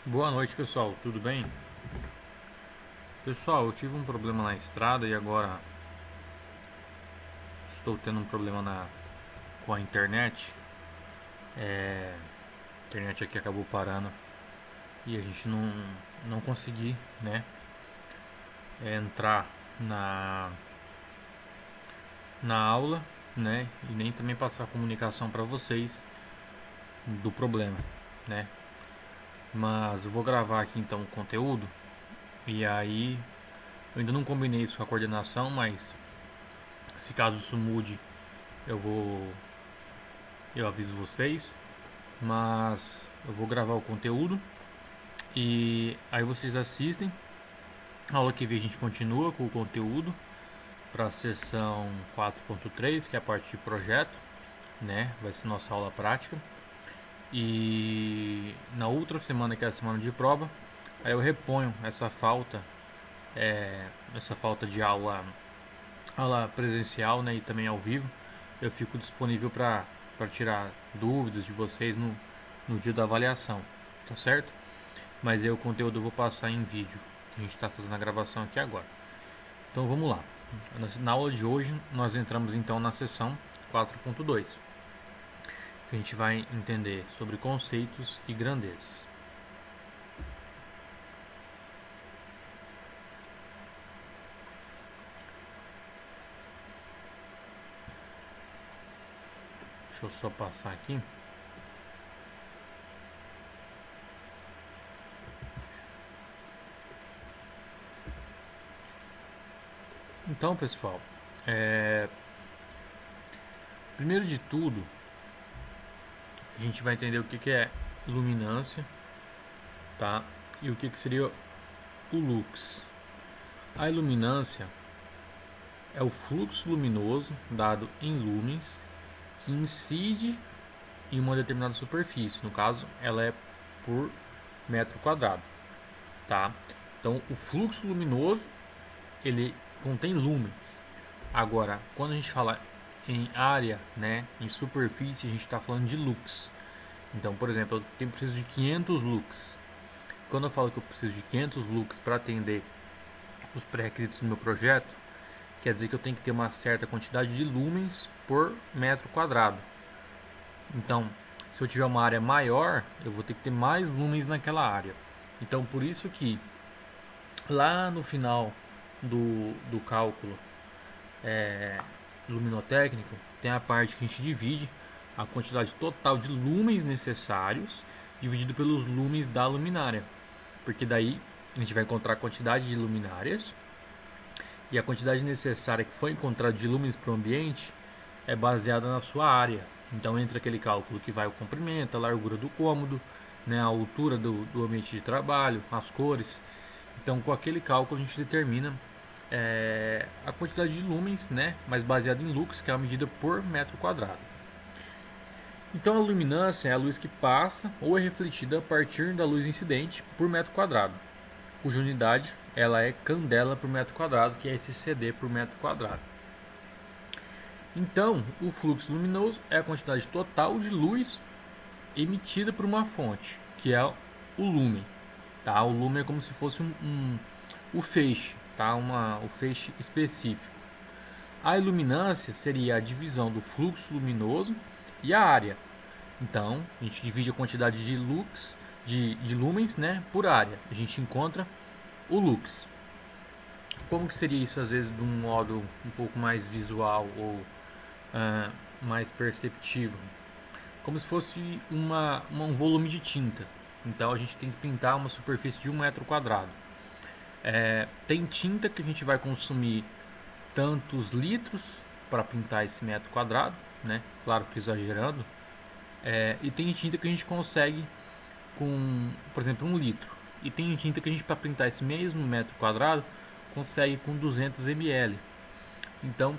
Boa noite, pessoal. Tudo bem? Pessoal, eu tive um problema na estrada e agora estou tendo um problema com a internet. A internet aqui acabou parando e a gente não consegui, né, entrar na, na aula, né, e nem também passar a comunicação para vocês do problema, né. Mas eu vou gravar aqui então o conteúdo e aí eu ainda não combinei isso com a coordenação, mas se caso isso mude, eu vou eu aviso vocês, mas eu vou gravar o conteúdo e aí vocês assistem. A aula que vem a gente continua com o conteúdo para a sessão 4.3, que é a parte de projeto, né? Vai ser nossa aula prática. E na outra semana, que é a semana de prova, aí eu reponho essa falta de aula presencial, né? E também ao vivo. Eu fico disponível para tirar dúvidas de vocês no dia da avaliação, tá certo? Mas aí o conteúdo eu vou passar em vídeo, que a gente está fazendo a gravação aqui agora. Então vamos lá. Na aula de hoje nós entramos então na seção 4.2, que a gente vai entender sobre conceitos e grandezas. Deixa eu só passar aqui. Então, pessoal, primeiro de tudo, a gente vai entender o que é luminância, tá? E o que seria o lux. A iluminância é o fluxo luminoso dado em lumens que incide em uma determinada superfície. No caso, ela é por metro quadrado, tá? Então, o fluxo luminoso ele contém lumens. Agora, quando a gente fala em área, né, em superfície, a gente está falando de lux. Então, por exemplo, eu preciso de 500 lux. Quando eu falo que eu preciso de 500 lux para atender os pré-requisitos do meu projeto, quer dizer que eu tenho que ter uma certa quantidade de lumens por metro quadrado. Então, se eu tiver uma área maior, eu vou ter que ter mais lumens naquela área. Então, por isso que lá no final do cálculo luminotécnico, tem a parte que a gente divide a quantidade total de lumens necessários dividido pelos lumens da luminária. Porque daí a gente vai encontrar a quantidade de luminárias e a quantidade necessária que foi encontrada de lumens para o ambiente é baseada na sua área. Então entra aquele cálculo que vai o comprimento, a largura do cômodo, né, a altura do ambiente de trabalho, as cores. Então com aquele cálculo a gente determina a quantidade de lumens, né, mas baseado em lux, que é a medida por metro quadrado. Então a luminância é a luz que passa ou é refletida a partir da luz incidente por metro quadrado, cuja unidade ela é candela por metro quadrado, que é esse CD por metro quadrado. Então, o fluxo luminoso é a quantidade total de luz emitida por uma fonte, que é o lumen. Tá? O lumen é como se fosse o feixe, tá? O feixe específico. A iluminância seria a divisão do fluxo luminoso e a área. Então, a gente divide a quantidade de lux, de lumens, né, por área. A gente encontra o lux. Como que seria isso, às vezes, de um modo um pouco mais visual ou mais perceptível? Como se fosse um volume de tinta. Então, a gente tem que pintar uma superfície de 1 metro quadrado. Tem tinta que a gente vai consumir tantos litros para pintar esse metro quadrado, né? Claro que exagerando. E tem tinta que a gente consegue com, por exemplo, 1 litro. E tem tinta que a gente, para pintar esse mesmo metro quadrado, consegue com 200 ml. Então,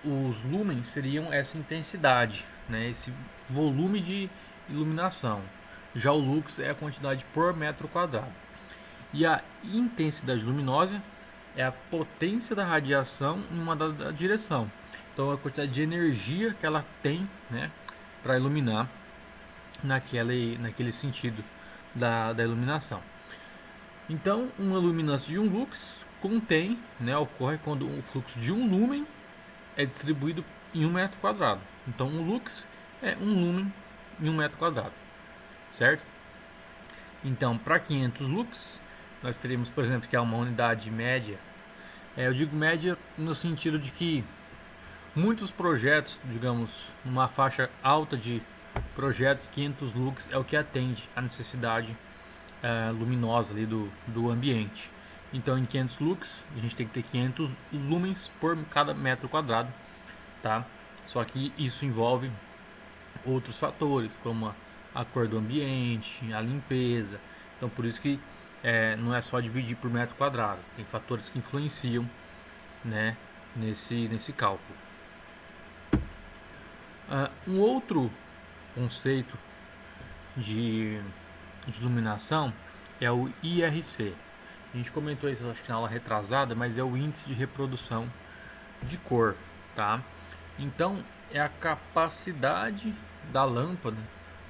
os lumens seriam essa intensidade, né? Esse volume de iluminação. Já o lux é a quantidade por metro quadrado. E a intensidade luminosa é a potência da radiação em uma dada direção. Então, a quantidade de energia que ela tem, né, para iluminar naquele sentido da iluminação. Então, uma luminância de 1 lux contém, né, ocorre quando o fluxo de 1 lumen é distribuído em 1 metro quadrado. Então, 1 lux é 1 lumen em 1 metro quadrado, certo? Então, para 500 lux, nós teríamos, por exemplo, que é uma unidade média. Eu digo média no sentido de que muitos projetos, digamos, uma faixa alta de projetos, 500 lux é o que atende a necessidade luminosa ali do ambiente. Então, em 500 lux, a gente tem que ter 500 lumens por cada metro quadrado, tá? Só que isso envolve outros fatores, como a cor do ambiente, a limpeza. Então, por isso que não é só dividir por metro quadrado. Tem fatores que influenciam, né, nesse cálculo. Um outro conceito de iluminação é o IRC. A gente comentou isso, acho que na aula retrasada, mas é o índice de reprodução de cor, tá? Então, é a capacidade da lâmpada,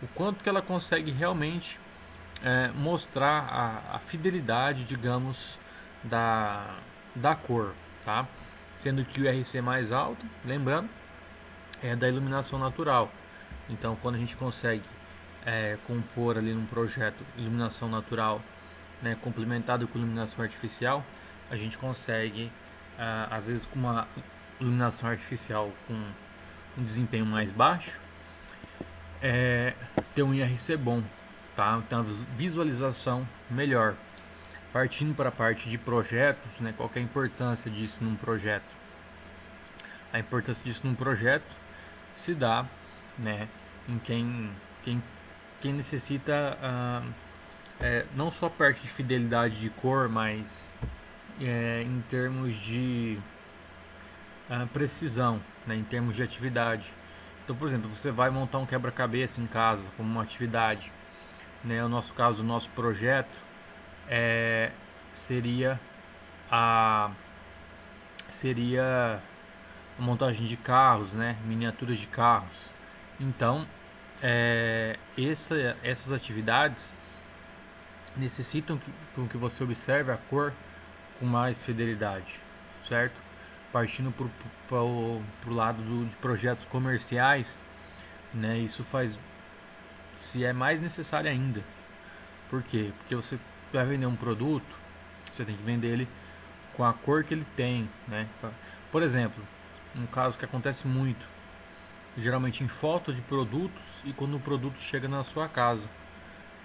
o quanto que ela consegue realmente mostrar a fidelidade, digamos, da cor, tá? Sendo que o IRC mais alto, lembrando, é da iluminação natural. Então, quando a gente consegue compor ali num projeto iluminação natural, né, complementado com iluminação artificial, a gente consegue, às vezes com uma iluminação artificial com um desempenho mais baixo, ter um IRC bom, tá? Ter uma visualização melhor. Partindo para a parte de projetos, né, qual que é a importância disso num projeto? A importância disso num projeto se dá, né, em quem necessita não só a parte de fidelidade de cor, mas em termos de precisão, né, em termos de atividade. Então, por exemplo, você vai montar um quebra-cabeça em casa como uma atividade, né? No nosso caso, o nosso projeto seria a montagem de carros, né, miniaturas de carros. Então, essas atividades necessitam que você observe a cor com mais fidelidade, certo? Partindo para o lado de projetos comerciais, né, isso se é mais necessário ainda. Por quê? Porque você vai vender um produto, você tem que vender ele com a cor que ele tem, né? Por exemplo, um caso que acontece muito, geralmente em foto de produtos e quando o produto chega na sua casa,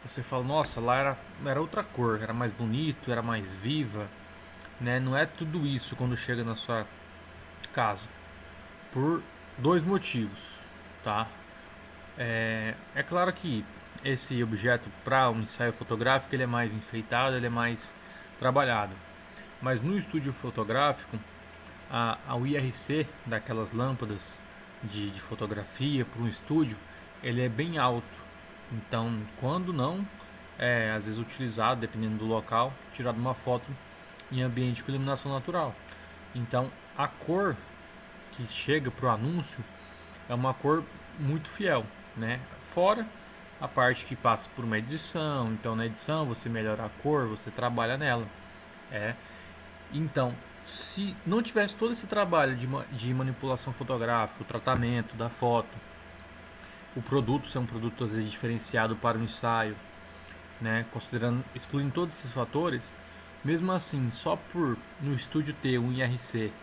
você fala, nossa, lá era outra cor, era mais bonito, era mais viva, né? Não é tudo isso quando chega na sua casa, por 2 motivos, tá? É claro que esse objeto para um ensaio fotográfico ele é mais enfeitado, ele é mais trabalhado, mas no estúdio fotográfico o IRC daquelas lâmpadas de fotografia para um estúdio ele é bem alto. Então, quando não às vezes utilizado, dependendo do local, tirado uma foto em ambiente com iluminação natural. Então, a cor que chega para o anúncio é uma cor muito fiel, né? Fora a parte que passa por uma edição. Então, na edição você melhora a cor, você trabalha nela. Então, se não tivesse todo esse trabalho de manipulação fotográfica, o tratamento da foto, o produto ser um produto às vezes diferenciado para o ensaio, né, excluindo todos esses fatores, mesmo assim, só por no estúdio ter um IRC,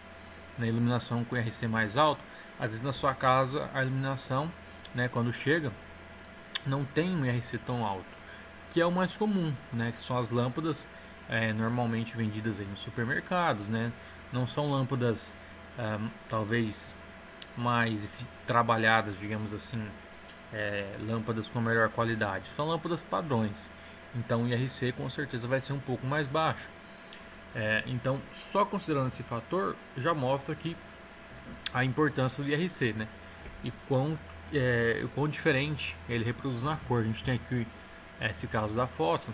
na iluminação com IRC mais alto, às vezes na sua casa a iluminação, né, quando chega, não tem um IRC tão alto, que é o mais comum, né, que são as lâmpadas normalmente vendidas aí nos supermercados, né, não são lâmpadas talvez mais trabalhadas, digamos assim, lâmpadas com melhor qualidade, são lâmpadas padrões. Então o IRC com certeza vai ser um pouco mais baixo. Então, só considerando esse fator, já mostra que a importância do IRC, né? E quão diferente ele reproduz na cor. A gente tem aqui esse caso da foto,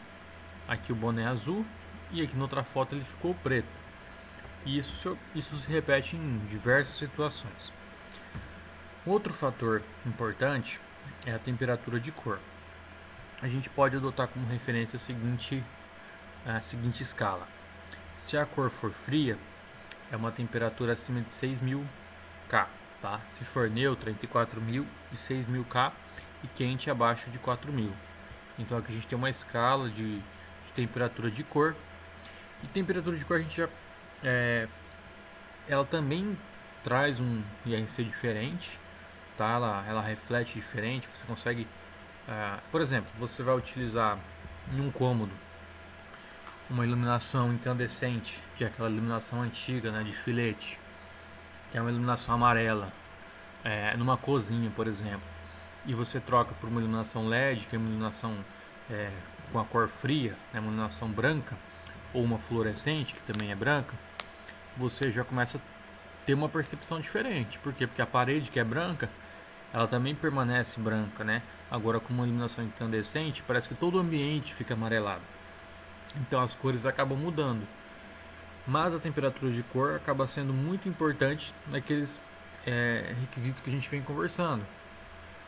aqui o boné azul e aqui na outra foto ele ficou preto. E isso se repete em diversas situações. Outro fator importante é a temperatura de cor. a gente pode adotar como referência a seguinte escala. Se a cor for fria, é uma temperatura acima de 6.000 K, tá? Se for neutra, entre 4.000 e 6.000 K, e quente abaixo de 4.000. Então aqui a gente tem uma escala de temperatura de cor. E temperatura de cor a gente já ela também traz um IRC diferente, tá? Ela reflete diferente. Você consegue, por exemplo, você vai utilizar em um cômodo uma iluminação incandescente, que é aquela iluminação antiga, né, de filete, que é uma iluminação amarela, numa cozinha, por exemplo, e você troca por uma iluminação LED, que é uma iluminação com a cor fria, né, uma iluminação branca, ou uma fluorescente, que também é branca, você já começa a ter uma percepção diferente. Por quê? Porque a parede, que é branca, ela também permanece branca, né? Agora, com uma iluminação incandescente, parece que todo o ambiente fica amarelado. Então as cores acabam mudando. Mas a temperatura de cor acaba sendo muito importante naqueles requisitos que a gente vem conversando.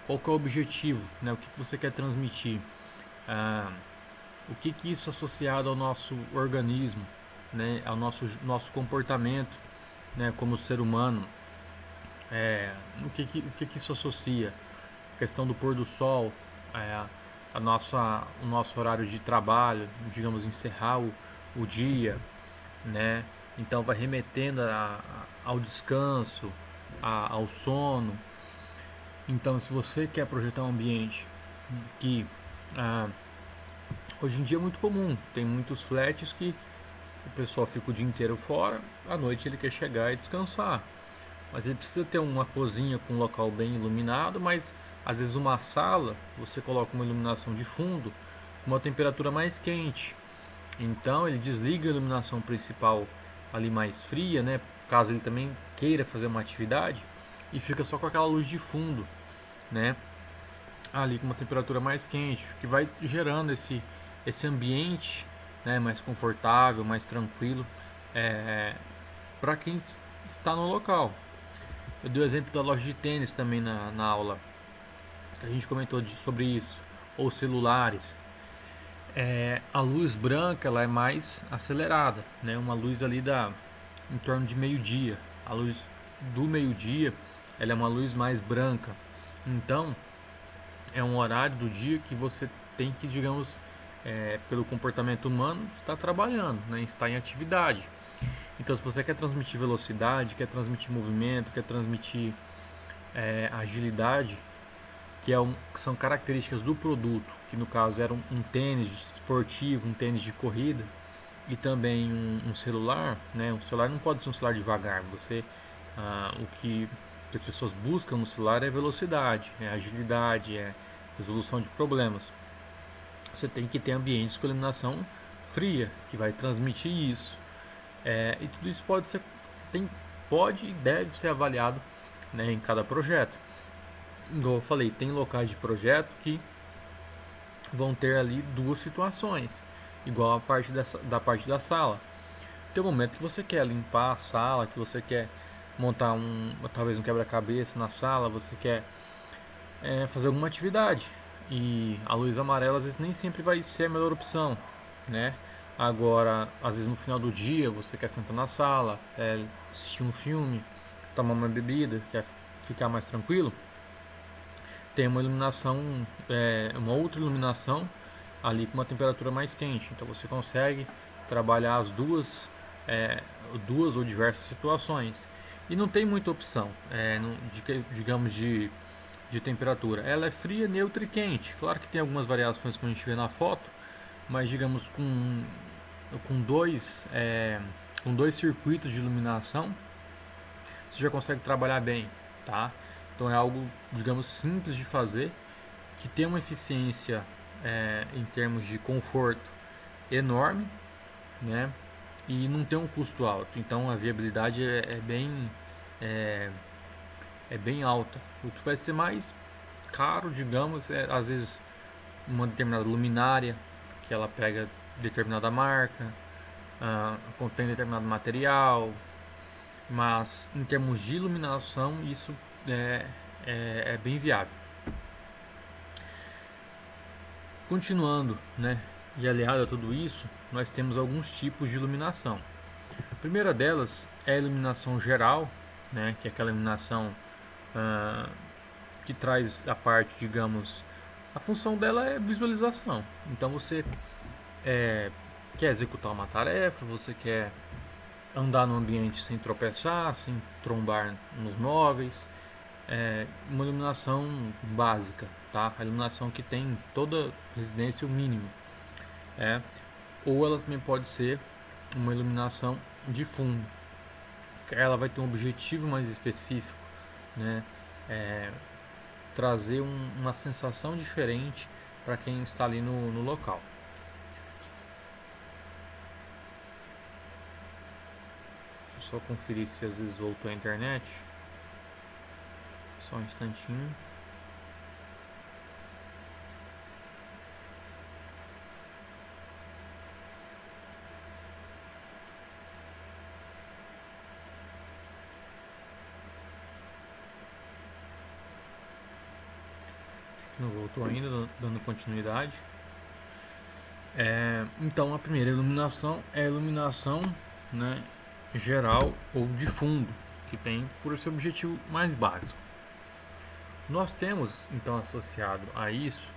Qual que é o objetivo, né? O que você quer transmitir? O que isso é associado ao nosso organismo, né? Ao nosso comportamento, né? Como ser humano. O que isso associa? A questão do pôr do sol, o nosso horário de trabalho, digamos, encerrar o dia, né? Então vai remetendo ao descanso, ao sono. Então, se você quer projetar um ambiente que hoje em dia é muito comum, tem muitos flats que o pessoal fica o dia inteiro fora, à noite ele quer chegar e descansar. Mas ele precisa ter uma cozinha com um local bem iluminado, mas às vezes uma sala, você coloca uma iluminação de fundo, com uma temperatura mais quente. Então ele desliga a iluminação principal ali mais fria, né? Caso ele também queira fazer uma atividade, e fica só com aquela luz de fundo, né? Ali com uma temperatura mais quente, que vai gerando esse ambiente, né, mais confortável, mais tranquilo, para quem está no local. Eu dei o exemplo da loja de tênis também na aula. A gente comentou sobre isso. Ou celulares. A luz branca ela é mais acelerada, né? Uma luz ali em torno de meio-dia. A luz do meio-dia ela é uma luz mais branca. Então é um horário do dia que você tem que, digamos, pelo comportamento humano, estar trabalhando, né? Estar em atividade. Então, se você quer transmitir velocidade, quer transmitir movimento, quer transmitir agilidade, que são características do produto, que no caso era um tênis esportivo, um tênis de corrida, e também um celular, né? Um celular não pode ser um celular devagar. O que as pessoas buscam no celular é velocidade, é agilidade, é resolução de problemas. Você tem que ter ambientes com iluminação fria, que vai transmitir isso. E tudo isso pode e deve ser avaliado, né, em cada projeto. Igual eu falei, tem locais de projeto que vão ter ali duas situações, igual a parte da parte da sala. Tem um momento que você quer limpar a sala, que você quer montar talvez um quebra-cabeça na sala, você quer fazer alguma atividade. E a luz amarela às vezes nem sempre vai ser a melhor opção, né? Agora, às vezes no final do dia você quer sentar na sala, assistir um filme, tomar uma bebida, quer ficar mais tranquilo, tem uma iluminação, uma outra iluminação ali com uma temperatura mais quente. Então você consegue trabalhar as duas ou diversas situações. E não tem muita opção, digamos, de temperatura. Ela é fria, neutra e quente. Claro que tem algumas variações que a gente vê na foto, mas digamos com dois circuitos de iluminação você já consegue trabalhar bem, tá? Então é algo, digamos, simples de fazer, que tem uma eficiência em termos de conforto enorme, né? E não tem um custo alto. Então a viabilidade é bem alta. O que vai ser mais caro, digamos, às vezes uma determinada luminária, que ela pega determinada marca, contém determinado material, mas em termos de iluminação isso é bem viável. Continuando, né, e aliado a tudo isso, nós temos alguns tipos de iluminação. A primeira delas é a iluminação geral, né, que é aquela iluminação ah, que traz a parte, digamos, a função dela é visualização. Então você quer executar uma tarefa, você quer andar no ambiente sem tropeçar, sem trombar nos móveis, uma iluminação básica, tá? A iluminação que tem em toda residência o mínimo, é. Ou ela também pode ser uma iluminação de fundo. Ela vai ter um objetivo mais específico, né? Trazer uma sensação diferente para quem está ali no local. Deixa eu só conferir se às vezes voltou a internet. Só um instantinho. Não voltou ainda, dando continuidade. Então a primeira iluminação é a iluminação, né, geral ou de fundo, que tem por seu objetivo mais básico. Nós temos então associado a isso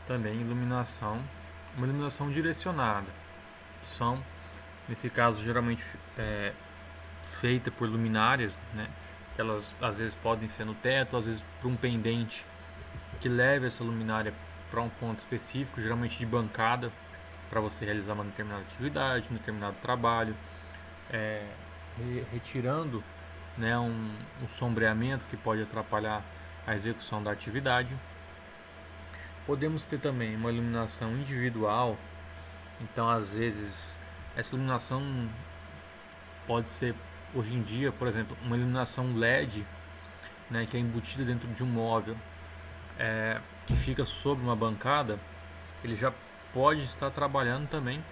também uma iluminação direcionada, que são, nesse caso, geralmente feita por luminárias, né, que elas às vezes podem ser no teto, às vezes por um pendente que leve essa luminária para um ponto específico, geralmente de bancada, para você realizar uma determinada atividade, um determinado trabalho, retirando, né, um sombreamento que pode atrapalhar a execução da atividade. Podemos ter também uma iluminação individual, então às vezes essa iluminação pode ser, hoje em dia, por exemplo, uma iluminação LED, né, que é embutida dentro de um móvel, que fica sobre uma bancada. Ele já pode estar trabalhando também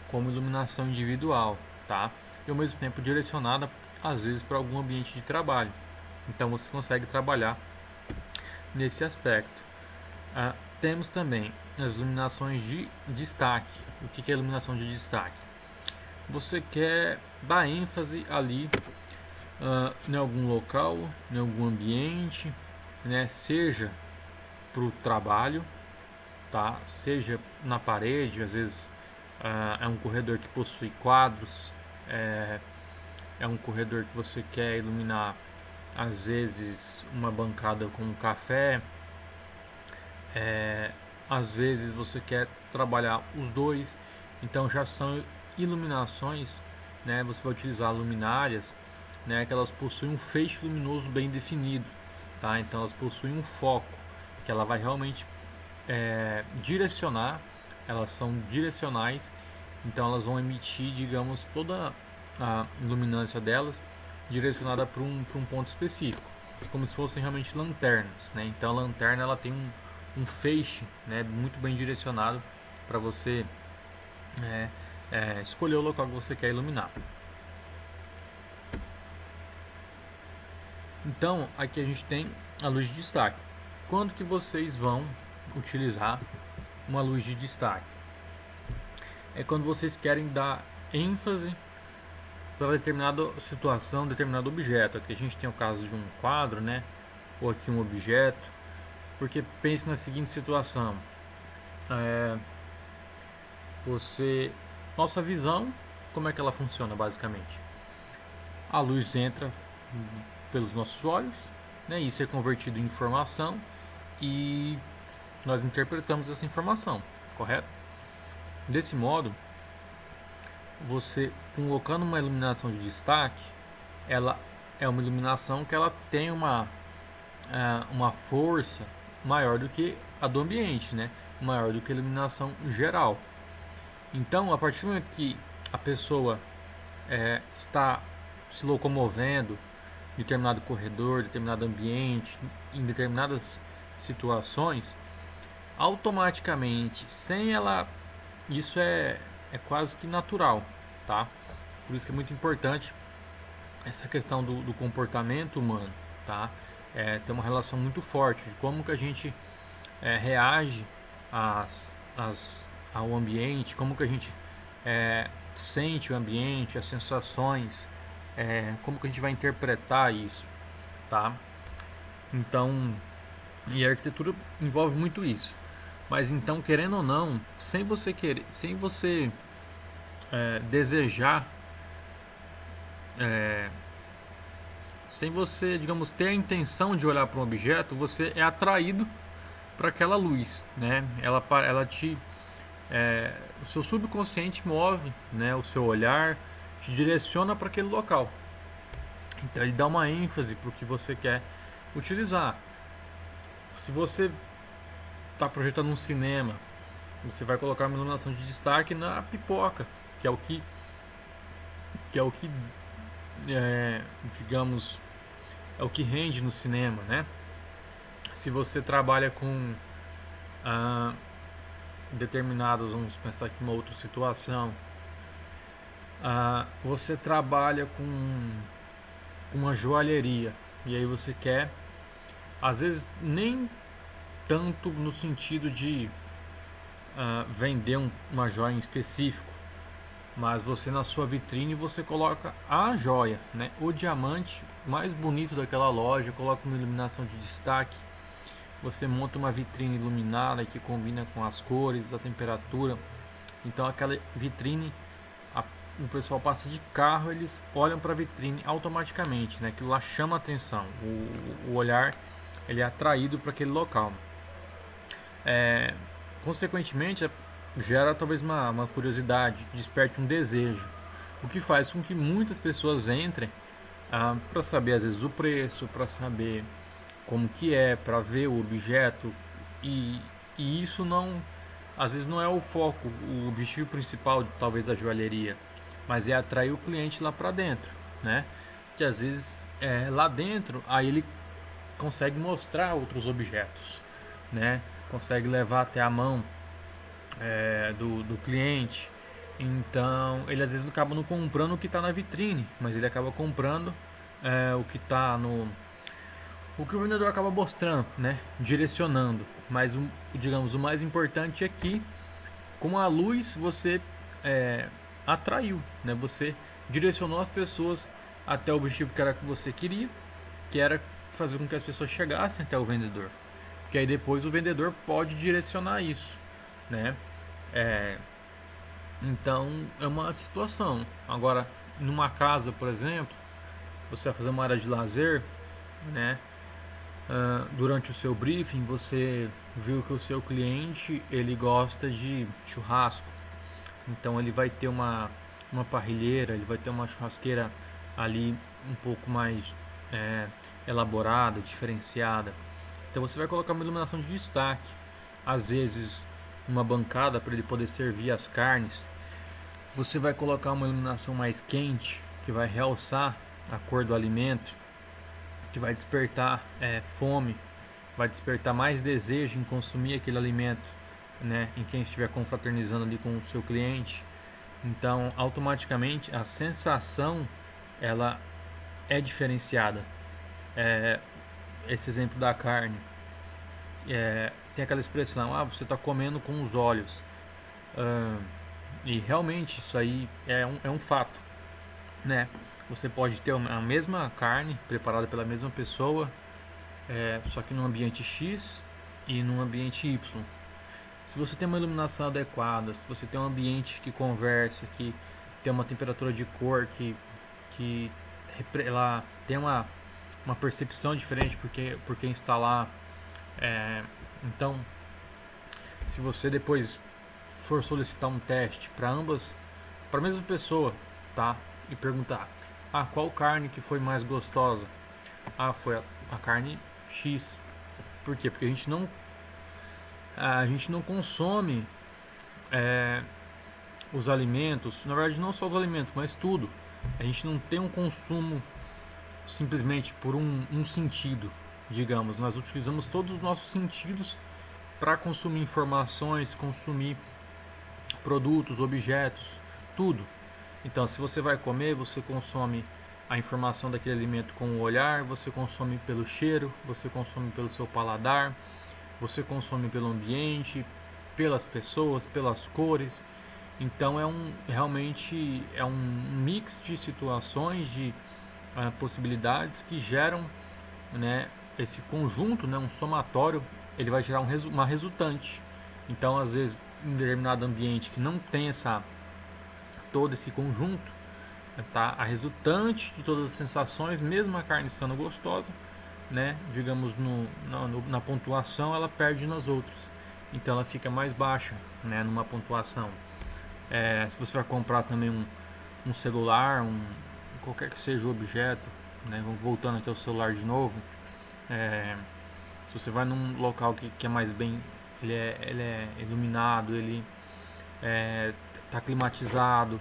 como iluminação individual, tá? E ao mesmo tempo direcionada às vezes para algum ambiente de trabalho. Então você consegue trabalhar nesse aspecto. Temos também as iluminações de destaque. O que é iluminação de destaque? Você quer dar ênfase ali em algum local, em algum ambiente, né? Seja para o trabalho, tá? Seja na parede, às vezes é um corredor que possui quadros, é um corredor que você quer iluminar, às vezes uma bancada com um café, às vezes você quer trabalhar os dois, então já são iluminações, né? Você vai utilizar luminárias, né? Que elas possuem um feixe luminoso bem definido, tá? Então elas possuem um foco que ela vai realmente direcionar, elas são direcionais, então elas vão emitir, digamos, toda a iluminância delas direcionada para um ponto específico, como se fossem realmente lanternas, né? Então a lanterna ela tem um feixe, né, muito bem direcionado para você escolher o local que você quer iluminar. Então aqui a gente tem a luz de destaque. Quando que vocês vão utilizar uma luz de destaque? É quando vocês querem dar ênfase para determinada situação, determinado objeto. Aqui a gente tem o caso de um quadro, né? Ou aqui um objeto. Porque pense na seguinte situação: nossa visão, como é que ela funciona basicamente? A luz entra pelos nossos olhos, né? Isso é convertido em informação e nós interpretamos essa informação, correto? Desse modo, você colocando uma iluminação de destaque, ela é uma iluminação que ela tem uma força maior do que a do ambiente, né? Maior do que a iluminação geral. Então, a partir do momento que a pessoa está se locomovendo em determinado corredor, determinado ambiente, em determinadas situações, automaticamente, sem ela, isso é quase que natural, tá? Por isso que é muito importante essa questão do comportamento humano, tá? Tem uma relação muito forte de como que a gente reage às ao ambiente, como que a gente sente o ambiente, as sensações, como que a gente vai interpretar isso, tá? Então, e a arquitetura envolve muito isso. Mas então, querendo ou não, sem você desejar, é, sem você, digamos, ter a intenção de olhar para um objeto, você é atraído para aquela luz, né? Ela te, o seu subconsciente move, né? O seu olhar te direciona para aquele local. Então ele dá uma ênfase para o que você quer utilizar. Se você está projetando um cinema, você vai colocar uma iluminação de destaque na pipoca, que é o que, que é o que, digamos, é o que rende no cinema, né? Se você trabalha com determinados, vamos pensar aqui uma outra situação, você trabalha com uma joalheria e aí você quer, às vezes nem tanto no sentido de vender uma joia em específico, mas você na sua vitrine você coloca a joia, né? O diamante mais bonito daquela loja, coloca uma iluminação de destaque, você monta uma vitrine iluminada que combina com as cores, a temperatura. Então aquela vitrine, o pessoal passa de carro, eles olham para a vitrine automaticamente, né? Aquilo lá chama a atenção, o olhar ele é atraído para aquele local. Consequentemente, gera talvez uma curiosidade, desperte um desejo, o que faz com que muitas pessoas entrem para saber às vezes o preço, para saber como que é, para ver o objeto e isso não, às vezes não é o foco, o objetivo principal talvez da joalheria, mas é atrair o cliente lá para dentro, né? Que às vezes lá dentro aí ele consegue mostrar outros objetos, né? Consegue levar até a mão do cliente. Então ele às vezes acaba não comprando o que está na vitrine, mas ele acaba comprando o que está no, o que o vendedor acaba mostrando, né? Direcionando. Mas digamos, o mais importante é que com a luz você atraiu, né? Você direcionou as pessoas até o objetivo que era que você queria, que era fazer com que as pessoas chegassem até o vendedor. Que aí depois o vendedor pode direcionar isso, né? Então é uma situação. Agora, numa casa, por exemplo, você vai fazer uma área de lazer, né? Durante o seu briefing, você viu que o seu cliente ele gosta de churrasco, então ele vai ter uma parrilheira, ele vai ter uma churrasqueira ali um pouco mais elaborada, diferenciada. Então você vai colocar uma iluminação de destaque, às vezes uma bancada para ele poder servir as carnes. Você vai colocar uma iluminação mais quente que vai realçar a cor do alimento, que vai despertar fome, vai despertar mais desejo em consumir aquele alimento, né, em quem estiver confraternizando ali com o seu cliente. Então, automaticamente a sensação ela é diferenciada. Esse exemplo da carne, tem aquela expressão, você está comendo com os olhos. E realmente isso aí é um fato, né? Você pode ter a mesma carne preparada pela mesma pessoa, só que num ambiente X e num ambiente Y. Se você tem uma iluminação adequada, se você tem um ambiente que conversa, que tem uma temperatura de cor, que ela tem uma percepção diferente por quem está lá. Então, se você depois for solicitar um teste para para a mesma pessoa, tá? E perguntar, qual carne que foi mais gostosa? Foi a carne X. Por quê? Porque a gente não consome os alimentos, na verdade não só os alimentos, mas tudo. A gente não tem um consumo simplesmente por um sentido, digamos. Nós utilizamos todos os nossos sentidos para consumir informações, consumir produtos, objetos, tudo. Então, se você vai comer, você consome a informação daquele alimento com o olhar, você consome pelo cheiro, você consome pelo seu paladar, você consome pelo ambiente, pelas pessoas, pelas cores. Então realmente é um mix de situações, de possibilidades que geram, né, esse conjunto, né, um somatório, ele vai gerar uma resultante. Então, às vezes, em determinado ambiente que não tem todo esse conjunto, tá, a resultante de todas as sensações, mesmo a carne estando gostosa, né, digamos na pontuação, ela perde nas outras. Então, ela fica mais baixa, né, numa pontuação. Se você vai comprar também um celular, qualquer que seja o objeto, né, voltando aqui ao celular de novo, se você vai num local que é mais bem, ele é iluminado, ele está climatizado,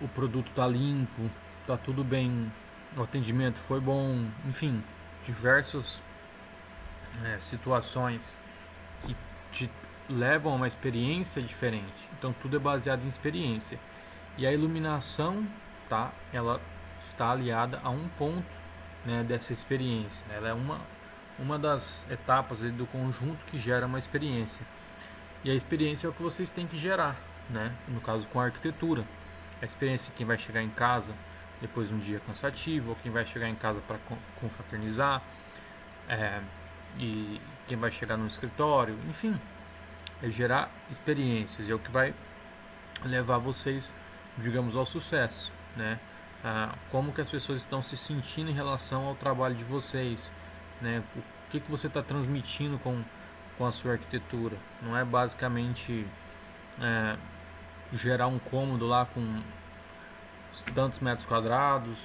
o produto está limpo, está tudo bem, o atendimento foi bom, enfim, diversas situações que te levam a uma experiência diferente. Então tudo é baseado em experiência. E a iluminação, tá? Ela está aliada a um ponto, né, dessa experiência. Ela é uma das etapas do conjunto que gera uma experiência. E a experiência é o que vocês têm que gerar, né? No caso com a arquitetura. A experiência de quem vai chegar em casa depois de um dia cansativo, ou quem vai chegar em casa para confraternizar, e quem vai chegar no escritório, enfim, é gerar experiências, é o que vai levar vocês, digamos, ao sucesso, né? Como que as pessoas estão se sentindo em relação ao trabalho de vocês, né? O que você está transmitindo com a sua arquitetura. Não é basicamente gerar um cômodo lá com tantos metros quadrados,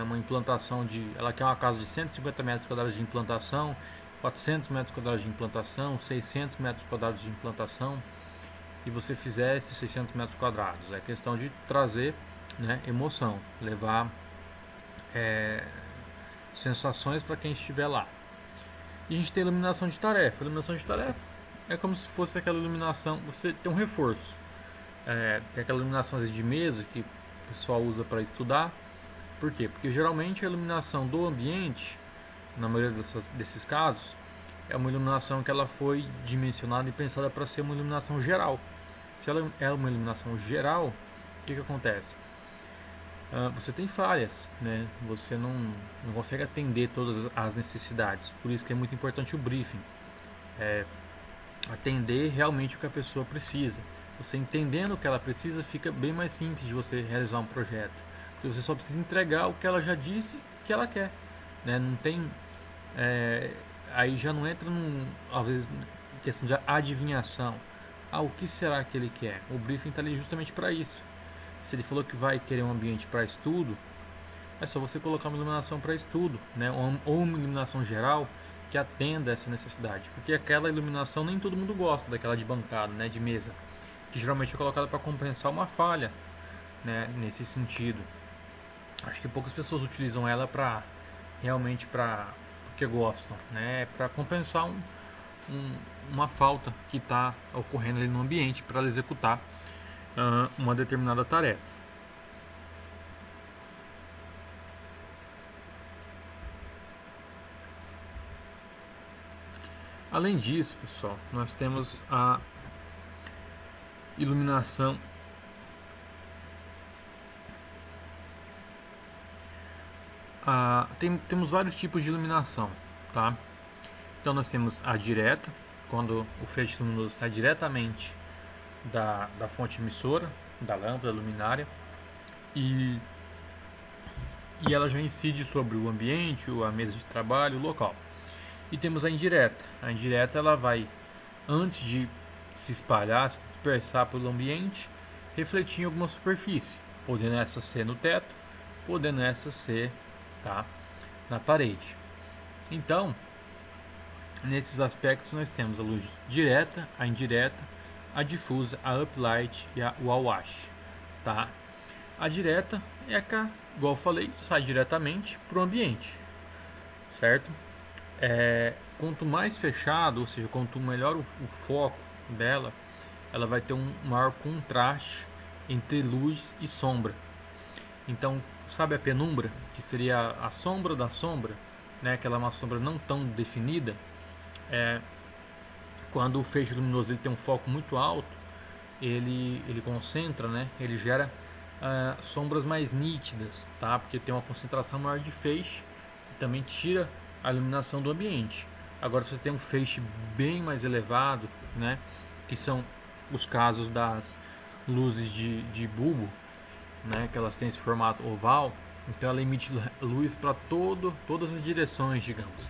uma implantação ela quer uma casa de 150 metros quadrados de implantação, 400 metros quadrados de implantação, 600 metros quadrados de implantação, e você fizer esses 600 metros quadrados. É questão de trazer, né, emoção, levar sensações para quem estiver lá. E a gente tem iluminação de tarefa. Iluminação de tarefa é como se fosse aquela iluminação, você tem um reforço. Tem aquela iluminação de mesa que o pessoal usa para estudar. Por quê? Porque geralmente a iluminação do ambiente, na maioria desses casos, é uma iluminação que ela foi dimensionada e pensada para ser uma iluminação geral. Se ela é uma iluminação geral, o que acontece? Você tem falhas, né? Você não consegue atender todas as necessidades. Por isso que é muito importante o briefing. Atender realmente o que a pessoa precisa. Você entendendo o que ela precisa, fica bem mais simples de você realizar um projeto. Porque você só precisa entregar o que ela já disse que ela quer, né? Não tem... aí já não entra às vezes, questão de adivinhação. O que será que ele quer? O briefing está ali justamente para isso. Se ele falou que vai querer um ambiente para estudo, é só você colocar uma iluminação para estudo, né? Ou uma iluminação geral que atenda essa necessidade. Porque aquela iluminação nem todo mundo gosta, daquela de bancada, né, de mesa, que geralmente é colocada para compensar uma falha, né, nesse sentido. Acho que poucas pessoas utilizam ela realmente porque gostam, né, para compensar uma falta que está ocorrendo ali no ambiente para executar uma determinada tarefa. Além disso, pessoal, nós temos a iluminação temos vários tipos de iluminação, tá? Então nós temos a direta, quando o feixe luminoso sai diretamente da fonte emissora, da lâmpada, da luminária, e ela já incide sobre o ambiente, a mesa de trabalho, o local. E temos a indireta. A indireta ela vai, antes de se espalhar, se dispersar pelo ambiente, refletir em alguma superfície, podendo essa ser no teto, podendo essa ser, tá, na parede. Então, nesses aspectos nós temos a luz direta, a indireta, a difusa, a uplight e a wash, tá? A direta é a que, igual eu falei, sai diretamente para o ambiente, certo? Quanto mais fechado, ou seja, quanto melhor o foco dela, ela vai ter um maior contraste entre luz e sombra. Então, sabe a penumbra, que seria a sombra da sombra, né? Aquela uma sombra não tão definida. Quando o feixe luminoso ele tem um foco muito alto, ele concentra, né? Ele gera sombras mais nítidas, tá? Porque tem uma concentração maior de feixe e também tira a iluminação do ambiente. Agora, se você tem um feixe bem mais elevado, né? Que são os casos das luzes de bulbo, né? Que elas têm esse formato oval, então ela emite luz para todas as direções, digamos.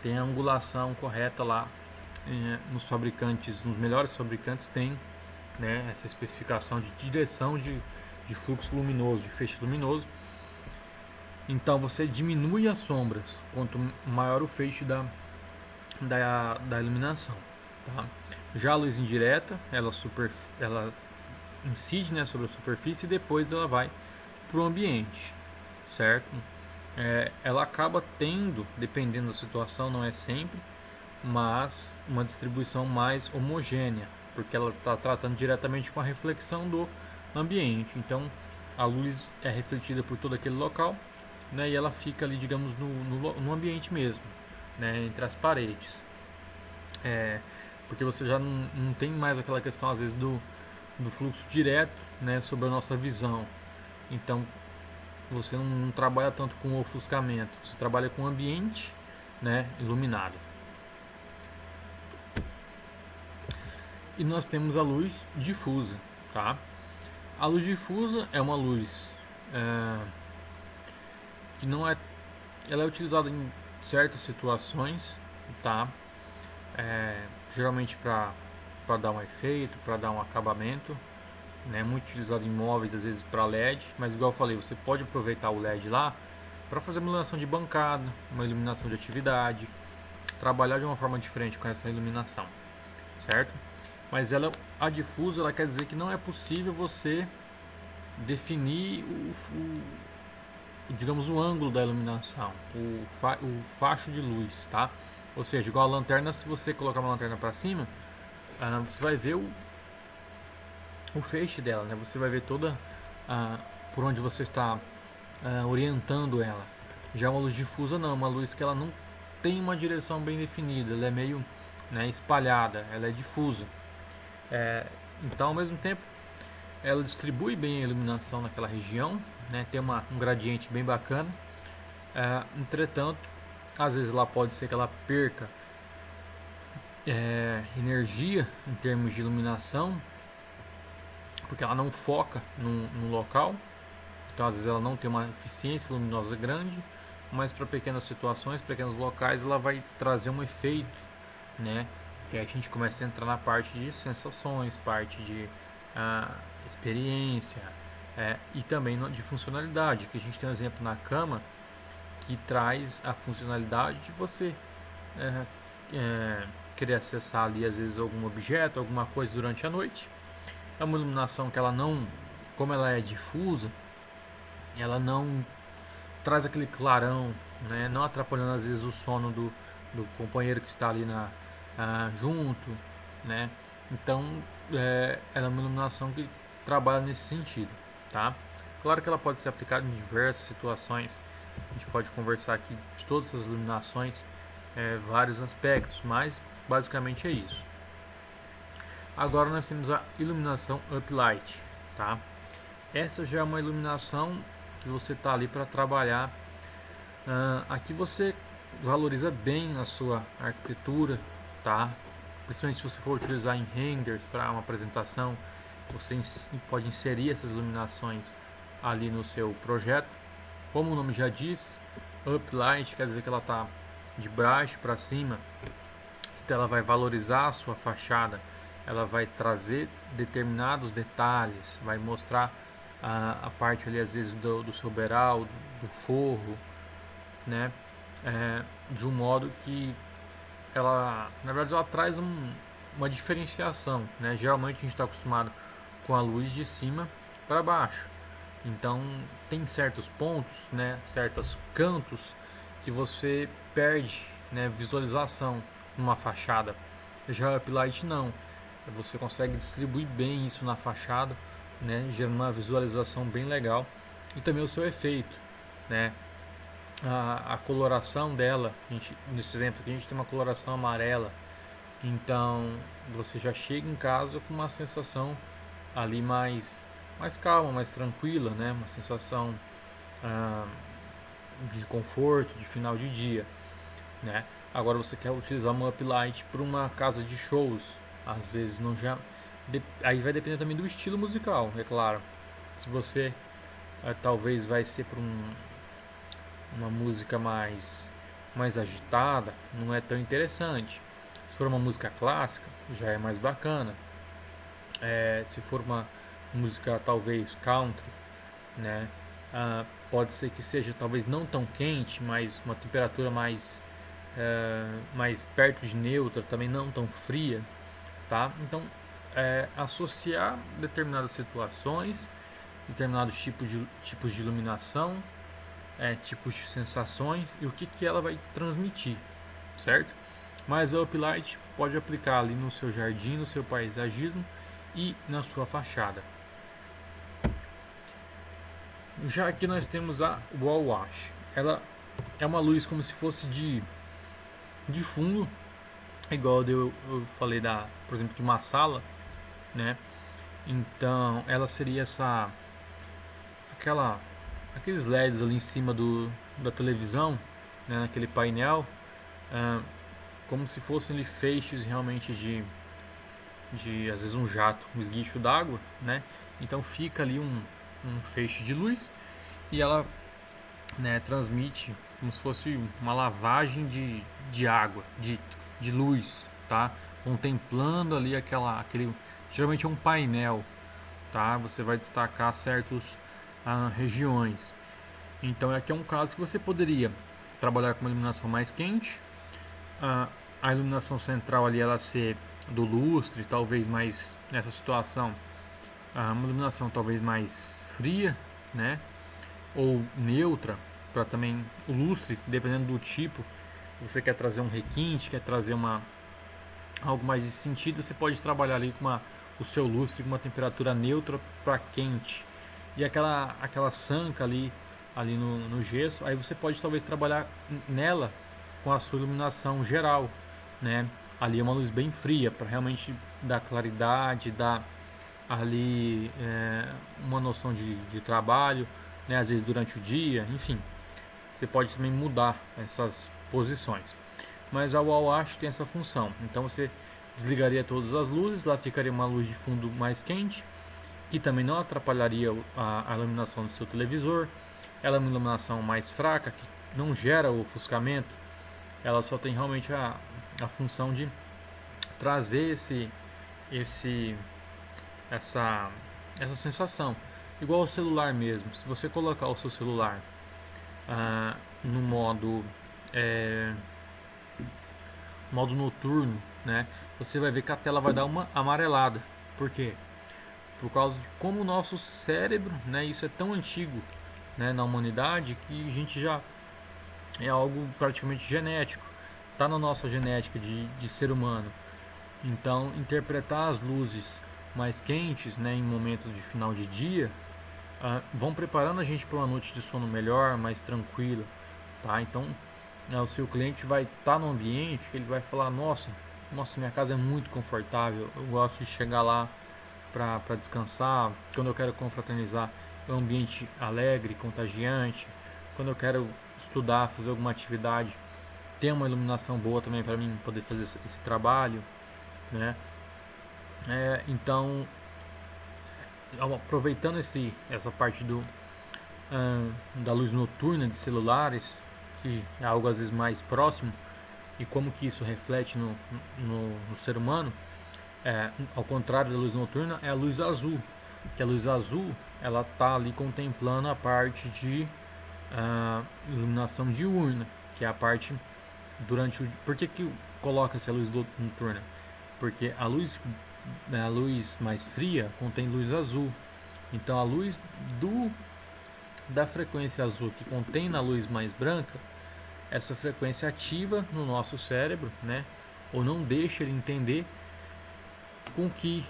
Tem a angulação correta lá. Nos fabricantes, nos melhores fabricantes tem, né, essa especificação de direção de fluxo luminoso, de feixe luminoso. Então você diminui as sombras quanto maior o feixe da iluminação, tá? Já a luz indireta, ela incide, né, sobre a superfície e depois ela vai para o ambiente, certo? Ela acaba tendo, dependendo da situação, não é sempre, mas uma distribuição mais homogênea, porque ela está tratando diretamente com a reflexão do ambiente. Então a luz é refletida por todo aquele local, né, e ela fica ali, digamos, no ambiente mesmo, né, entre as paredes. Porque você já não tem mais aquela questão, às vezes, do fluxo direto, né, sobre a nossa visão. Então você não trabalha tanto com ofuscamento, você trabalha com o ambiente, né, iluminado. E nós temos a luz difusa, tá? A luz difusa é uma luz que não é, ela é utilizada em certas situações, tá? Geralmente para dar um efeito, para dar um acabamento, né? Muito utilizado em móveis, às vezes para LED, mas igual eu falei, você pode aproveitar o LED lá para fazer uma iluminação de bancada, uma iluminação de atividade, trabalhar de uma forma diferente com essa iluminação, certo? Mas a difusa, ela quer dizer que não é possível você definir digamos, o ângulo da iluminação, o facho de luz, tá? Ou seja, igual a lanterna, se você colocar uma lanterna para cima, você vai ver o feixe dela, né? Você vai ver toda por onde você está orientando ela. Já uma luz difusa não, uma luz que ela não tem uma direção bem definida, ela é meio, né, espalhada, ela é difusa. Então, ao mesmo tempo, ela distribui bem a iluminação naquela região, né? Tem um gradiente bem bacana. Entretanto, às vezes ela pode ser que ela perca energia em termos de iluminação, porque ela não foca no local. Então, às vezes ela não tem uma eficiência luminosa grande, mas para pequenas situações, pequenos locais, ela vai trazer um efeito, né? Que aí a gente começa a entrar na parte de sensações, parte de experiência, e também de funcionalidade, que a gente tem um exemplo na cama que traz a funcionalidade de você querer acessar ali às vezes algum objeto, alguma coisa durante a noite. É uma iluminação que ela não, como ela é difusa, ela não traz aquele clarão, né, não atrapalhando às vezes o sono do companheiro que está ali junto, né? Então ela é uma iluminação que trabalha nesse sentido, tá? Claro que ela pode ser aplicada em diversas situações. A gente pode conversar aqui de todas as iluminações, vários aspectos, mas basicamente é isso. Agora nós temos a iluminação uplight, tá? Essa já é uma iluminação que você está ali para trabalhar. Aqui você valoriza bem a sua arquitetura, tá? Principalmente se você for utilizar em renders para uma apresentação, você pode inserir essas iluminações ali no seu projeto. Como o nome já diz, uplight quer dizer que ela está de baixo para cima, então ela vai valorizar a sua fachada, ela vai trazer determinados detalhes, vai mostrar a parte ali às vezes do seu beiral, do forro, né? De um modo que ela, na verdade, ela traz uma diferenciação, né? Geralmente a gente está acostumado com a luz de cima para baixo, então tem certos pontos, né? Certos cantos que você perde, né, visualização numa fachada. Já a uplight não, você consegue distribuir bem isso na fachada, né, gerando uma visualização bem legal, e também o seu efeito, né? A coloração dela, nesse exemplo aqui a gente tem uma coloração amarela, Então você já chega em casa com uma sensação ali mais calma, mais tranquila, né? Uma sensação ah, de conforto, de final de dia, né? Agora você quer utilizar uma uplight para uma casa de shows, às vezes não já, aí vai depender também do estilo musical, é claro. Se você talvez vai ser para uma música mais agitada, não é tão interessante. Se for uma música clássica, já é mais bacana. Se for uma música talvez country, né? Pode ser que seja talvez não tão quente, mas uma temperatura mais perto de neutra, também não tão fria, tá? Então, associar determinadas situações, determinados tipos de iluminação, tipos de sensações e o que ela vai transmitir, certo? Mas a uplight pode aplicar ali no seu jardim, no seu paisagismo e na sua fachada. Já aqui nós temos a wall wash. Ela é uma luz como se fosse de fundo, igual eu falei por exemplo, de uma sala, né? Então ela seria aqueles LEDs ali em cima da televisão, né, naquele painel, como se fossem ali feixes realmente de às vezes um jato, um esguicho d'água, né? Então fica ali um feixe de luz e ela, né, transmite como se fosse uma lavagem de água, de luz, tá? Contemplando ali aquele, geralmente é um painel, tá? Você vai destacar certas regiões. Então aqui é um caso que você poderia trabalhar com uma iluminação mais quente, a iluminação central ali ela ser do lustre, talvez mais nessa situação, uma iluminação talvez mais fria, né? Ou neutra, para também o lustre, dependendo do tipo, você quer trazer um requinte, quer trazer algo mais de sentido, você pode trabalhar ali com o seu lustre com uma temperatura neutra para quente. E aquela sanca ali no gesso, aí você pode talvez trabalhar nela com a sua iluminação geral, né? Ali é uma luz bem fria para realmente dar claridade, dar ali uma noção de trabalho, né? Às vezes durante o dia, enfim, você pode também mudar essas posições. Mas a wall wash tem essa função, então você desligaria todas as luzes, lá ficaria uma luz de fundo mais quente, que também não atrapalharia a iluminação do seu televisor. Ela é uma iluminação mais fraca, que não gera ofuscamento, ela só tem realmente a função de trazer essa sensação. Igual ao celular mesmo, se você colocar o seu celular no modo noturno, né, você vai ver que a tela vai dar uma amarelada. Por quê? Por causa de como o nosso cérebro, né, isso é tão antigo, né, na humanidade, que a gente já é algo praticamente genético, está na nossa genética de ser humano. Então, interpretar as luzes mais quentes, né, em momentos de final de dia, vão preparando a gente para uma noite de sono melhor, mais tranquila, tá? Então, o seu cliente vai estar no ambiente que ele vai falar: nossa, minha casa é muito confortável, eu gosto de chegar lá para descansar. Quando eu quero confraternizar, é um ambiente alegre, contagiante. Quando eu quero estudar, fazer alguma atividade, tem uma iluminação boa também para mim poder fazer esse trabalho, né? Então, aproveitando essa parte da luz noturna de celulares, que é algo às vezes mais próximo, e como que isso reflete no ser humano, ao contrário da luz noturna, é a luz azul. Que a luz azul, ela tá ali contemplando a parte de iluminação diurna, que é a parte durante o... Por que coloca-se a luz noturna? Porque a luz mais fria contém luz azul. Então a luz da frequência azul que contém na luz mais branca, essa frequência ativa no nosso cérebro, né? Ou não deixa ele entender com que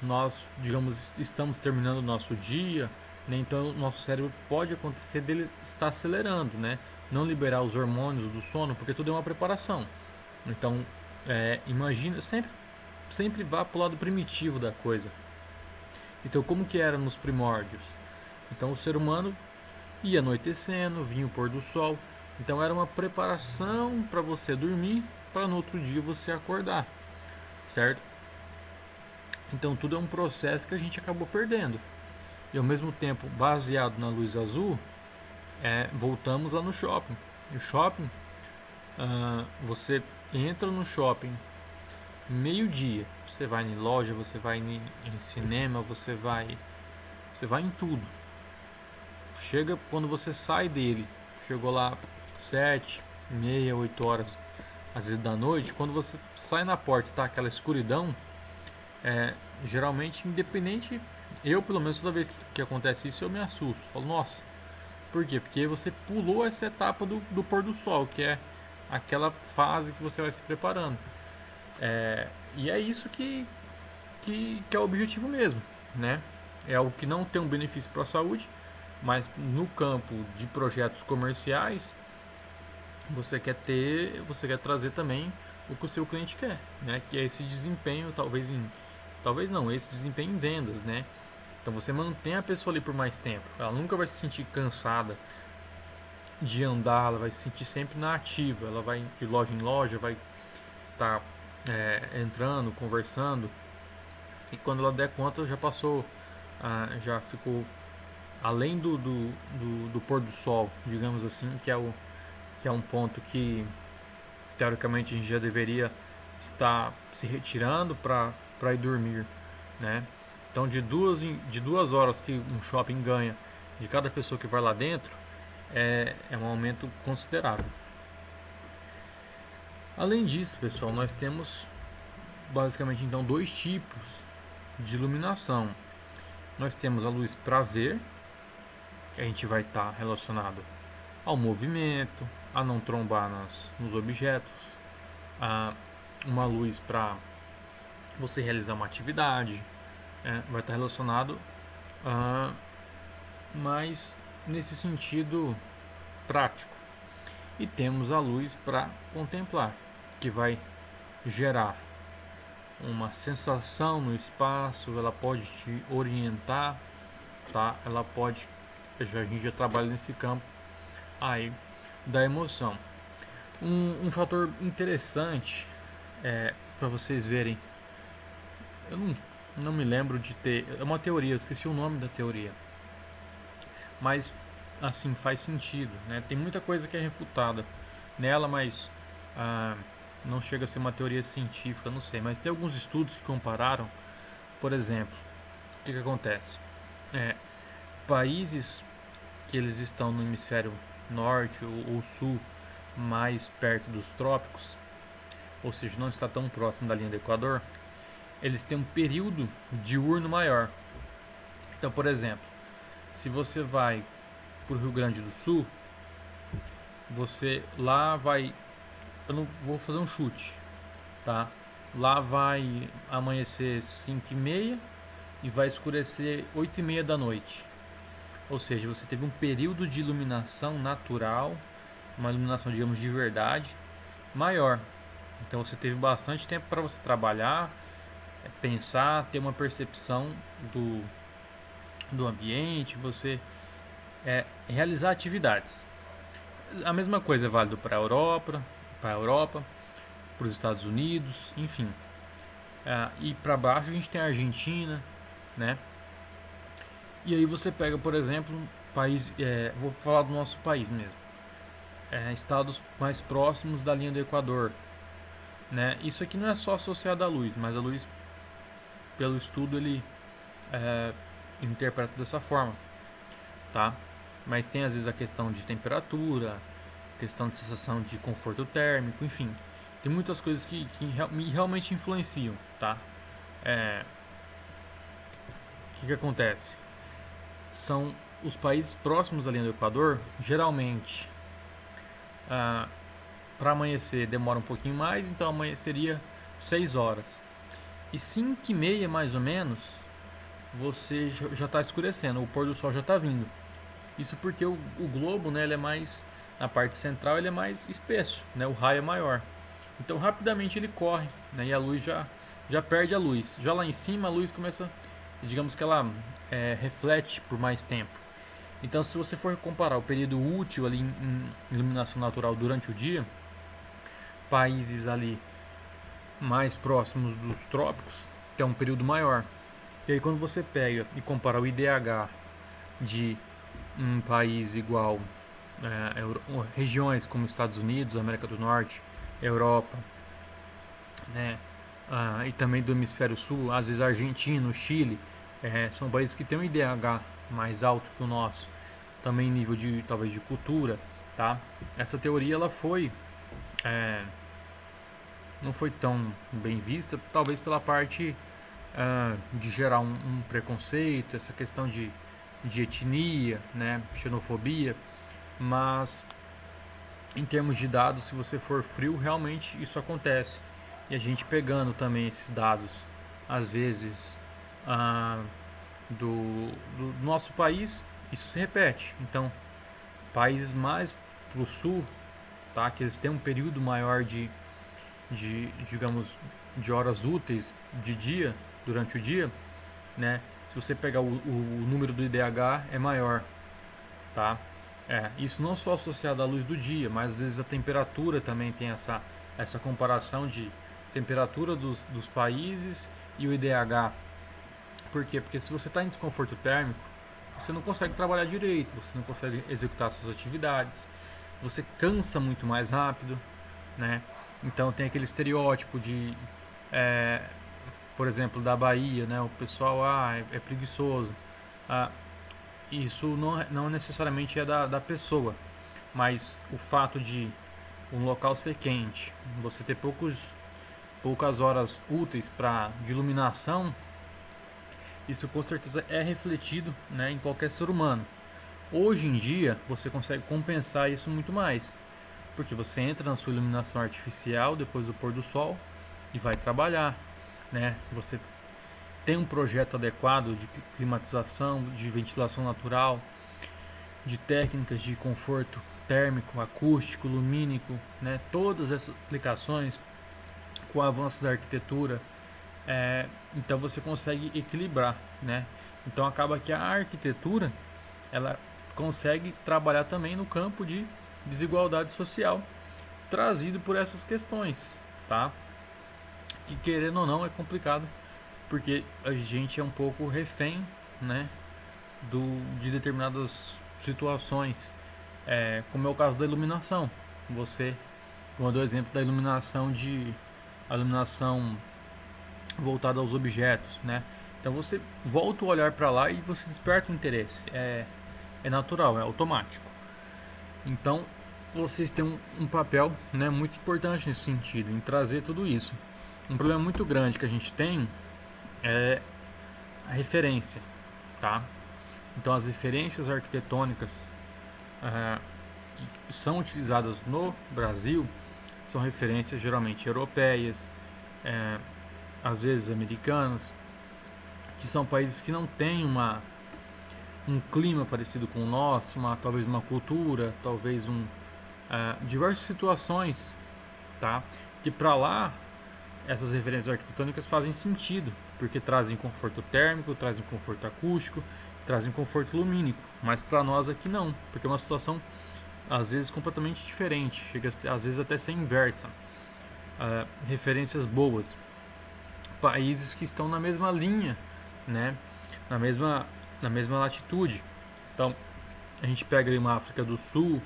nós, digamos, estamos terminando o nosso dia, né? Então o nosso cérebro pode acontecer dele estar acelerando, né? Não liberar os hormônios do sono, porque tudo é uma preparação. Então, imagina, sempre vá para o lado primitivo da coisa. Então, como que era nos primórdios? Então, o ser humano ia anoitecendo, vinha o pôr do sol. Então, era uma preparação para você dormir, para no outro dia você acordar, certo? Então, tudo é um processo que a gente acabou perdendo. E ao mesmo tempo, baseado na luz azul, voltamos lá no shopping. E o shopping, você entra no shopping meio-dia. Você vai em loja, você vai em cinema, você vai em tudo. Chega quando você sai dele, chegou lá 7, meia, 8 horas, às vezes da noite, quando você sai na porta e tá aquela escuridão, geralmente independente, eu pelo menos toda vez que acontece isso eu me assusto, falo, nossa, por quê? Porque você pulou essa etapa do pôr do sol, que é aquela fase que você vai se preparando. E é isso que é o objetivo mesmo, né? É algo que não tem um benefício para a saúde, mas no campo de projetos comerciais, você quer trazer também o que o seu cliente quer, né? Que é esse desempenho, talvez não, esse desempenho em vendas, né? Então você mantém a pessoa ali por mais tempo, ela nunca vai se sentir cansada de andar, ela vai se sentir sempre na ativa, ela vai de loja em loja, vai estar entrando, conversando, e quando ela der conta já passou, já ficou além do pôr do sol, digamos assim, que é um ponto que teoricamente a gente já deveria estar se retirando para ir dormir, né? Então de 2 horas que um shopping ganha de cada pessoa que vai lá dentro é um aumento considerável. Além disso, pessoal, nós temos basicamente então dois tipos de iluminação. Nós temos a luz para ver, que a gente vai estar relacionado ao movimento, a não trombar nos objetos, uma luz para você realizar uma atividade, vai estar relacionado mais nesse sentido prático. E temos a luz para contemplar, que vai gerar uma sensação no espaço, ela pode te orientar, tá? Ela pode, a gente já trabalha nesse campo aí da emoção. Um fator interessante para vocês verem, eu não me lembro de ter, é uma teoria, eu esqueci o nome da teoria, mas assim faz sentido, né? Tem muita coisa que é refutada nela, mas não chega a ser uma teoria científica, não sei, mas tem alguns estudos que compararam, por exemplo, o que acontece? Países que eles estão no hemisfério norte ou sul, mais perto dos trópicos, ou seja, não está tão próximo da linha do Equador, eles têm um período diurno maior. Então, por exemplo, se você vai para o Rio Grande do Sul, você lá vai, eu não vou fazer um chute, tá? Lá vai amanhecer 5h30 e vai escurecer 8h30 da noite. Ou seja, você teve um período de iluminação natural, uma iluminação, digamos, de verdade, maior. Então você teve bastante tempo para você trabalhar, pensar, ter uma percepção do ambiente, você realizar atividades. A mesma coisa é válido para a Europa, para os Estados Unidos, enfim. E para baixo a gente tem a Argentina, né? E aí você pega, por exemplo, país, vou falar do nosso país mesmo, estados mais próximos da linha do Equador, né? Isso aqui não é só associado à luz, mas a luz, pelo estudo, ele interpreta dessa forma, tá? Mas tem às vezes a questão de temperatura, questão de sensação de conforto térmico, enfim, tem muitas coisas que realmente influenciam, tá? O que acontece? São os países próximos à linha do Equador, geralmente para amanhecer demora um pouquinho mais, então amanheceria 6 horas. E 5h30 mais ou menos, você já está escurecendo, o pôr do sol já está vindo. Isso porque o globo, né, ele é mais, na parte central ele é mais espesso, né, o raio é maior. Então rapidamente ele corre, né, e a luz já perde a luz. Já lá em cima a luz começa, digamos que ela reflete por mais tempo. Então se você for comparar o período útil ali em iluminação natural durante o dia, países ali mais próximos dos trópicos tem um período maior. E aí quando você pega e compara o IDH de um país igual regiões como Estados Unidos, América do Norte, Europa, né, e também do hemisfério sul, às vezes Argentina, Chile, são países que têm um IDH mais alto que o nosso, também em nível de talvez de cultura, tá? Essa teoria ela foi não foi tão bem vista, talvez pela parte de gerar um preconceito, essa questão de etnia, né, xenofobia, mas em termos de dados, se você for frio, realmente isso acontece. E a gente pegando também esses dados, às vezes, do nosso país, isso se repete. Então, países mais para o sul, tá, que eles têm um período maior digamos, de horas úteis de dia, durante o dia, né? Se você pegar o número do IDH é maior, tá? Isso não só associado à luz do dia, mas às vezes a temperatura também tem essa comparação de temperatura dos países e o IDH. Por quê? Porque se você está em desconforto térmico, você não consegue trabalhar direito, você não consegue executar suas atividades, você cansa muito mais rápido, né? Então tem aquele estereótipo de, por exemplo, da Bahia, né? O pessoal é preguiçoso. Isso não necessariamente é da pessoa, mas o fato de um local ser quente, você ter poucas horas úteis de iluminação, isso com certeza é refletido, né, em qualquer ser humano. Hoje em dia você consegue compensar isso muito mais, porque você entra na sua iluminação artificial depois do pôr do sol e vai trabalhar, né? Você tem um projeto adequado de climatização, de ventilação natural, de técnicas de conforto térmico, acústico, lumínico, né? Todas essas aplicações com o avanço da arquitetura, então você consegue equilibrar, né? Então acaba que a arquitetura ela consegue trabalhar também no campo de desigualdade social trazido por essas questões, tá? Que querendo ou não é complicado porque a gente é um pouco refém, né, de determinadas situações, como é o caso da iluminação. Você, como eu dou o exemplo da a iluminação voltada aos objetos, né? Então você volta o olhar para lá e você desperta o interesse. É natural, é automático. Então vocês têm um papel, né, muito importante nesse sentido, em trazer tudo isso. Um problema muito grande que a gente tem é a referência, tá? Então as referências arquitetônicas que são utilizadas no Brasil são referências geralmente europeias, às vezes americanas, que são países que não têm um clima parecido com o nosso, talvez uma cultura, talvez diversas situações, tá? Que para lá essas referências arquitetônicas fazem sentido, porque trazem conforto térmico, trazem conforto acústico, trazem conforto lumínico, mas para nós aqui não, porque é uma situação às vezes completamente diferente, chega às vezes até ser inversa. Referências boas, países que estão na mesma linha, né? Na mesma latitude. Então a gente pega ali uma África do Sul,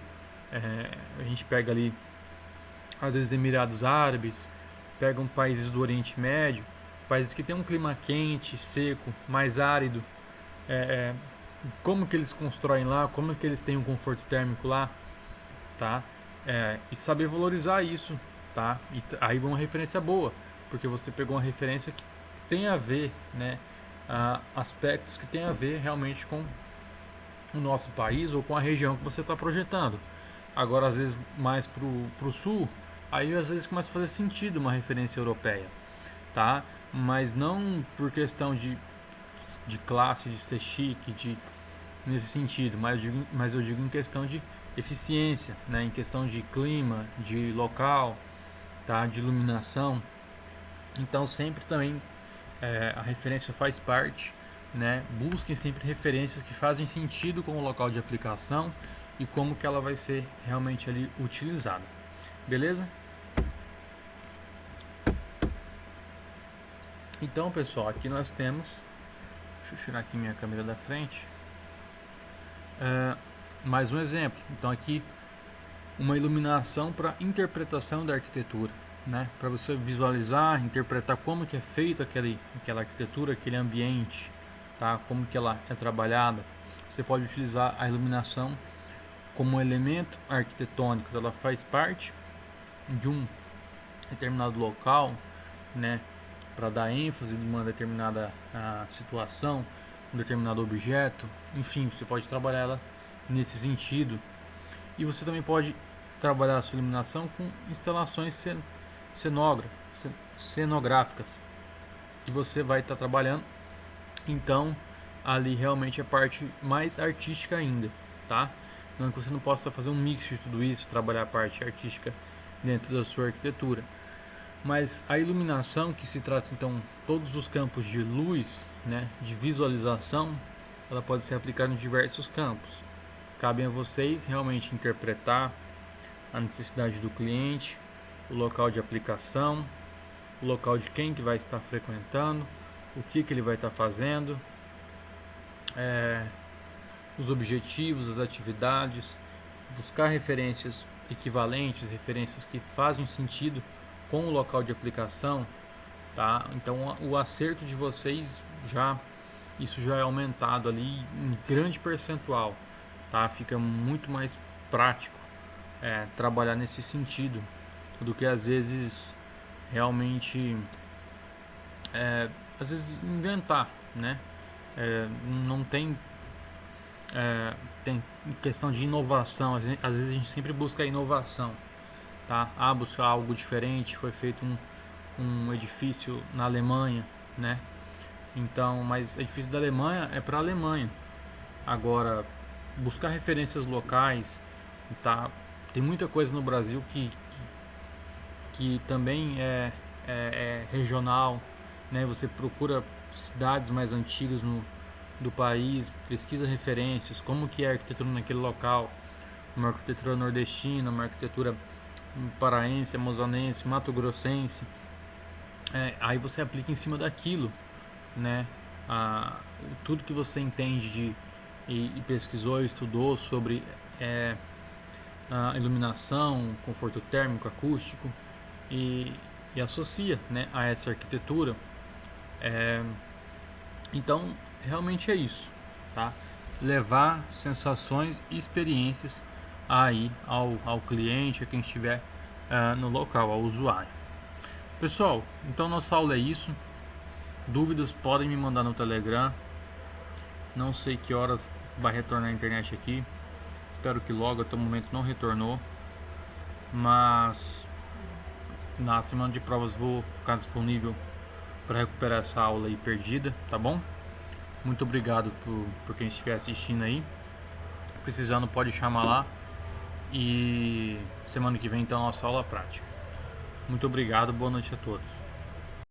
a gente pega ali às vezes Emirados Árabes, pegam países do Oriente Médio, países que têm um clima quente, seco, mais árido, como que eles constroem lá, como que eles têm um conforto térmico lá, tá? E saber valorizar isso, tá? E aí uma referência boa, porque você pegou uma referência que tem a ver, né? Aspectos que tem a ver realmente com o nosso país ou com a região que você está projetando. Agora, às vezes, mais pro sul, aí às vezes começa a fazer sentido uma referência europeia, tá? Mas não por questão de classe, de ser chique, nesse sentido, mas eu digo em questão de eficiência, né? Em questão de clima, de local, tá, de iluminação. Então sempre também a referência faz parte, né? Busquem sempre referências que fazem sentido com o local de aplicação e como que ela vai ser realmente ali utilizada. Beleza? Então, pessoal, aqui nós temos, deixa eu tirar aqui minha câmera da frente, mais um exemplo. Então aqui uma iluminação para interpretação da arquitetura, né? Para você visualizar, interpretar como que é feito aquela arquitetura, aquele ambiente, tá? Como que ela é trabalhada. Você pode utilizar a iluminação como um elemento arquitetônico. Ela faz parte de um determinado local, né? Para dar ênfase em uma determinada situação, um determinado objeto. Enfim, você pode trabalhar ela nesse sentido. E você também pode trabalhar a sua iluminação com instalações cenográficas que você vai estar trabalhando. Então ali realmente é a parte mais artística ainda, tá? Não é que você não possa fazer um mix de tudo isso, trabalhar a parte artística dentro da sua arquitetura. Mas a iluminação, que se trata então todos os campos de luz, né, de visualização, ela pode ser aplicada em diversos campos. Cabe a vocês realmente interpretar a necessidade do cliente, o local de aplicação, o local de quem que vai estar frequentando, o que ele vai estar fazendo, os objetivos, as atividades, buscar referências equivalentes, referências que fazem sentido com o local de aplicação, tá? Então o acerto de vocês isso já é aumentado ali em grande percentual, tá? Fica muito mais prático trabalhar nesse sentido do que às vezes realmente às vezes inventar, né? Não tem tem questão de inovação. Às vezes a gente sempre busca a inovação, tá? Buscar algo diferente. Foi feito um edifício na Alemanha, né? Então, mas edifício da Alemanha é para a Alemanha. Agora, buscar referências locais, tá? Tem muita coisa no Brasil que também é regional, né? Você procura cidades mais antigas do país, pesquisa referências, como que é a arquitetura naquele local, uma arquitetura nordestina, uma arquitetura paraense, amazonense, mato-grossense. Aí você aplica em cima daquilo, né? Tudo que você entende e pesquisou e estudou sobre a iluminação, conforto térmico, acústico e associa, né, a essa arquitetura. Então realmente é isso, tá? Levar sensações e experiências aí ao cliente, a quem estiver no local, ao usuário. Pessoal, então nossa aula é isso. Dúvidas podem me mandar no Telegram. Não sei que horas vai retornar a internet aqui. Espero que logo, até o momento não retornou. Mas na semana de provas vou ficar disponível para recuperar essa aula aí perdida, tá bom? Muito obrigado por quem estiver assistindo aí. Precisando pode chamar lá. E semana que vem então a nossa aula prática. Muito obrigado, boa noite a todos.